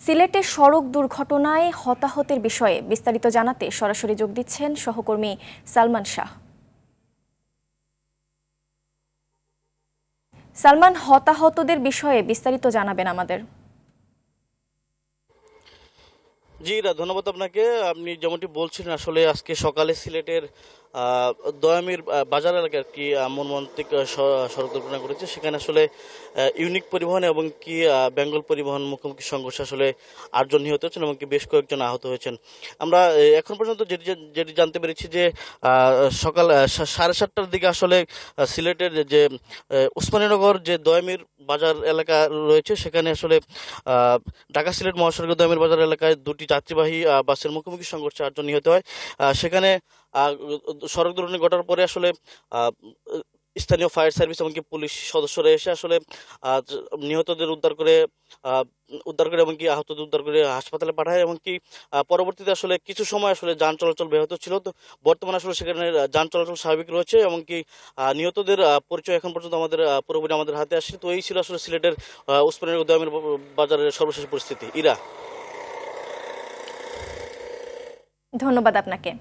সিলেটে সড়ক দুর্ঘটনায় হতাহতের বিষয়ে বিস্তারিত জানাতে সরাসরি যোগ দিচ্ছেন সহকর্মী সালমান শাহ। সালমান, হতাহতদের বিষয়ে বিস্তারিত জানাবেন আমাদের। জি ধন্যবাদ আপনাকে। আপনি যেমনটি বলছিলেন, আসলে আজকে সকালে সিলেটের দয়ামির বাজার এলাকায় আর কি মর্মান্তিক সড়ক দুর্ঘটনা ঘটেছে। সেখানে আসলে ইউনিক পরিবহন এবং কি বেঙ্গল পরিবহন মুখোমুখি সংঘর্ষে আসলে 8 জন নিহত হয়েছেন এবং কি বেশ কয়েকজন আহত হয়েছেন। আমরা এখন পর্যন্ত যেটি যেটি জানতে পেরেছি যে সকাল 7:30টার দিকে আসলে সিলেটের যে উসমানীনগর যে দয়ামির বাজার এলাকা রয়েছে, সেখানে আসলে ঢাকা সিলেট মহাসড়কের দয়ামির বাজার এলাকায় দুটি যাত্রীবাহী বাসের মুখোমুখি সংঘর্ষে 8 জন নিহত হয়। সেখানে সড়ক দুর্ঘটনা ঘটার পরে আসলে আহ, স্থানীয় ফায়ার সার্ভিস এমনকি পুলিশ সদস্যরা এসে আসলে আহ, নিহতদের আহ, উদ্ধার করে এবং কি আহতদের উদ্ধার করে হাসপাতালে পাঠায় এবং কি পরবর্তীতে আসলে কিছু সময় আসলে যান চলাচল ব্যাহত ছিল। তো বর্তমানে আসলে সেখানে যান চলাচল স্বাভাবিক রয়েছে এবং কি নিহতদের পরিচয় এখন পর্যন্ত আমাদের পুরোপুরি আমাদের হাতে আসে। তো এই ছিল আসলে সিলেটের উসমানীনগর দয়ামির বাজারের সর্বশেষ পরিস্থিতি। ইরা। ধন্যবাদ আপনাকে।